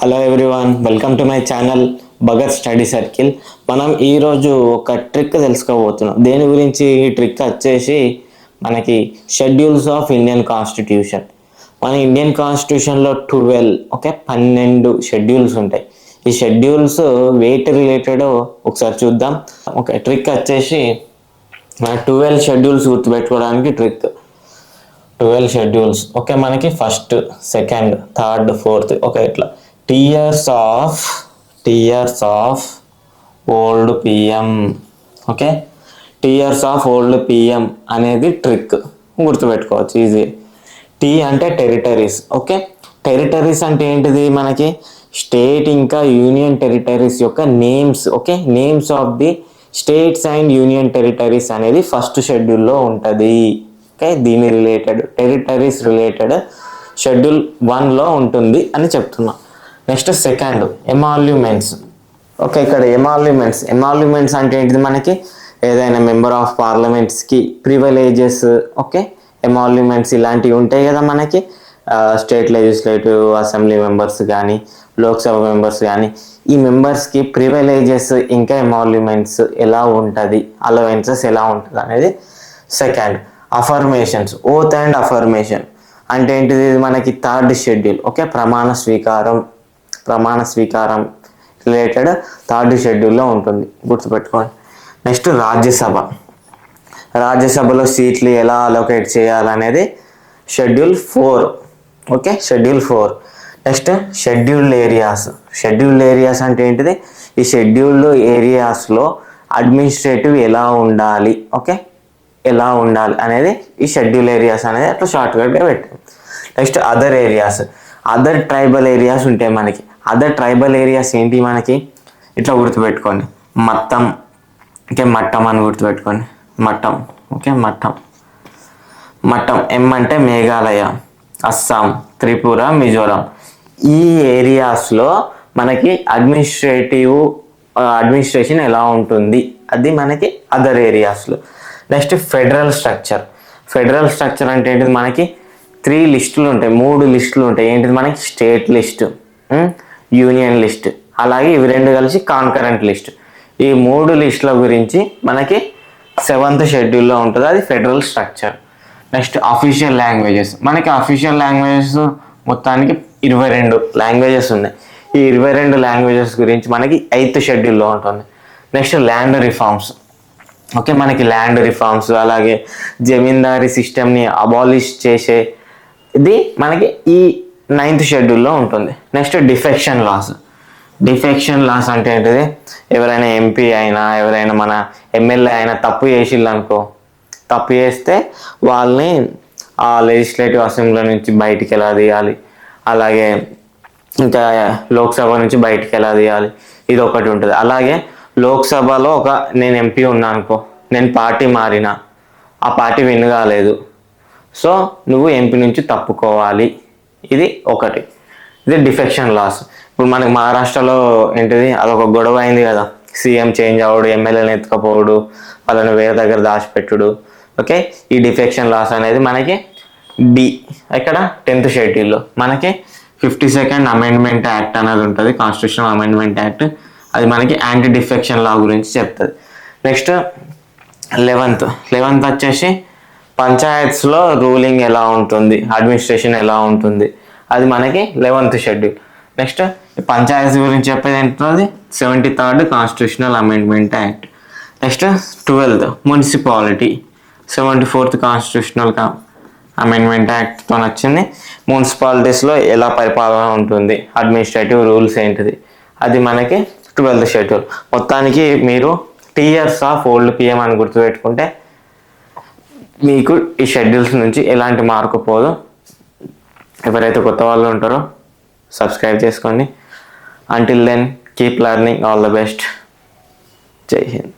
Hello everyone, welcome to my channel Bhagat study circle. మనం ఈరోజు ఒక ట్రిక్ తెలుసుకోబోతున్నాం. దేని గురించి ఈ ట్రిక్ వచ్చేసి మనకి షెడ్యూల్స్ ఆఫ్ ఇండియన్ కాన్స్టిట్యూషన్. మన ఇండియన్ కాన్స్టిట్యూషన్లో 12 షెడ్యూల్స్ ఉంటాయి. ఈ షెడ్యూల్స్ వెయిట్ రిలేటెడ్ ఒకసారి చూద్దాం. ఒక ట్రిక్ వచ్చేసి మన 12 షెడ్యూల్స్ గుర్తుపెట్టుకోవడానికి ట్రిక్. 12 schedules okay. మనకి first, second, third, fourth okay. ఇట్లా tears of old PM okay. Tears of old PM అనేది ట్రిక్, గుర్తుపెట్టుకోవచ్చు ఈజీ. టీ అంటే టెరిటరీస్ ఓకే. టెరిటరీస్ అంటే ఏంటిది? మనకి స్టేట్ ఇంకా యూనియన్ టెరిటరీస్ యొక్క names okay. Names of the states and union territories అనేది ఫస్ట్ షెడ్యూల్లో ఉంటుంది ఓకే. దీని రిలేటెడ్ టెరిటరీస్ రిలేటెడ్ షెడ్యూల్ 1లో ఉంటుంది అని చెప్తున్నా. Next second, emoluments okay. ఇక్కడ ఎమాల్యుమెంట్స్ అంటే ఏంటిది? మనకి ఏదైనా member of పార్లమెంట్స్కి privileges okay. Emoluments ఇలాంటివి ఉంటాయి కదా మనకి. స్టేట్ లెజిస్లేటివ్ అసెంబ్లీ మెంబర్స్ కానీ, లోక్సభ మెంబర్స్ కానీ, ఈ మెంబర్స్కి ప్రివిలేజెస్ ఇంకా ఎమాల్యుమెంట్స్ ఎలా ఉంటుంది, అలవెన్సెస్ ఎలా ఉంటుంది అనేది second. Affirmations, oath and affirmation అంటే ఏంటిది? మనకి థర్డ్ షెడ్యూల్ ఓకే. ప్రమాణ స్వీకారం రిలేటెడ్ థర్డ్ షెడ్యూల్లో ఉంటుంది, గుర్తుపెట్టుకోండి. నెక్స్ట్ రాజ్యసభలో సీట్లు ఎలా అలొకేట్ చేయాలనేది schedule 4 okay. Schedule 4. Next scheduled areas అంటే ఏంటిది? ఈ షెడ్యూల్డ్ ఏరియాస్లో అడ్మినిస్ట్రేటివ్ ఎలా ఉండాలి ఓకే, ఎలా ఉండాలి అనేది ఈ షెడ్యూల్ ఏరియాస్ అనేది అట్లా షార్ట్కట్గా పెట్టాం. నెక్స్ట్ అదర్ ట్రైబల్ ఏరియాస్ ఉంటాయి మనకి. అదర్ ట్రైబల్ ఏరియాస్ ఏంటి మనకి? ఇట్లా గుర్తుపెట్టుకోండి. మట్టం అని గుర్తుపెట్టుకోండి. మట్టం ఎం అంటే మేఘాలయ, అస్సాం, త్రిపుర, మిజోరాం. ఈ ఏరియాస్లో మనకి అడ్మినిస్ట్రేషన్ ఎలా ఉంటుంది అది మనకి అదర్ ఏరియాస్లో. నెక్స్ట్ ఫెడరల్ స్ట్రక్చర్ అంటే ఏంటిది? మనకి 3 లిస్టులు ఉంటాయి, 3 లిస్టులు ఉంటాయి. ఏంటిది? మనకి స్టేట్ లిస్ట్, యూనియన్ లిస్ట్, అలాగే ఇవి 2 కలిసి కాన్కరెంట్ లిస్ట్. ఈ 3 లిస్టుల గురించి మనకి 7th షెడ్యూల్లో ఉంటుంది, అది federal structure. Next official languages. మనకి అఫీషియల్ లాంగ్వేజెస్ మొత్తానికి 22 లాంగ్వేజెస్ ఉన్నాయి. ఈ 22 లాంగ్వేజెస్ గురించి మనకి 8th షెడ్యూల్లో ఉంటుంది. Next land reforms okay. మనకి ల్యాండ్ రిఫార్మ్స్ అలాగే జమీందారీ సిస్టమ్ని అబాలిష్ చేసే ఇది మనకి ఈ 9th షెడ్యూల్లో ఉంటుంది. నెక్స్ట్ డిఫెక్షన్ లాస్ అంటే ఏంటిది? ఎవరైనా ఎంపీ అయినా, ఎవరైనా మన ఎమ్మెల్యే అయినా తప్పు చేస్తే వాళ్ళని ఆ లెజిస్లేటివ్ అసెంబ్లీ నుంచి బయటికి ఎలా తీయాలి, అలాగే ఇంకా లోక్సభ నుంచి బయటికి ఎలా తీయాలి, ఇది ఒకటి ఉంటుంది. అలాగే లోక్సభలో నేను ఎంపీ ఉన్నా అనుకో, నేను పార్టీ మారినా, ఆ పార్టీ విన్ కాలేదు, సో నువ్వు ఎంపీ నుంచి తప్పుకోవాలి, ఇది ఒకటి. ఇది డిఫెక్షన్ లాస్. ఇప్పుడు మనకి మహారాష్ట్రలో ఏంటిది? అదొక గొడవ అయింది కదా, సీఎం చేంజ్ అవ్వడు, ఎమ్మెల్యేని ఎత్తుకపోవడు, వాళ్ళని వేరే దగ్గర దాచిపెట్టుడు ఓకే. ఈ డిఫెక్షన్ లాస్ అనేది మనకి ఇక్కడ 10th షెడ్యూల్లో. మనకి 52nd అమెండ్మెంట్ యాక్ట్ అనేది ఉంటుంది, కాన్స్టిట్యూషనల్ అమెండ్మెంట్ యాక్ట్. అది మనకి యాంటీ డిఫెక్షన్ లా గురించి చెప్తుంది. నెక్స్ట్ 11th వచ్చేసి పంచాయత్స్లో రూలింగ్ ఎలా ఉంటుంది, అడ్మినిస్ట్రేషన్ ఎలా ఉంటుంది, అది మనకి 11th షెడ్యూల్. నెక్స్ట్ పంచాయతీ గురించి చెప్పేది ఏంటంటే 73rd constitutional amendment act. Next 12th municipality, 74th constitutional amendment యాక్ట్తో వచ్చింది. మున్సిపాలిటీస్లో ఎలా పరిపాలన ఉంటుంది, అడ్మినిస్ట్రేటివ్ రూల్స్ ఏంటిది, అది మనకి 12th షెడ్యూల్. మొత్తానికి మీరు టియర్స్ ఆఫ్ ఓల్డ్ పిఎం అని గుర్తుపెట్టుకుంటే మీకు ఈ షెడ్యూల్స్ నుంచి ఎలాంటి మార్కు పోదు. ఎవరైతే కొత్త వాళ్ళు ఉంటారో సబ్స్క్రైబ్ చేసుకోండి. Until then keep learning. All the best. జై హింద్.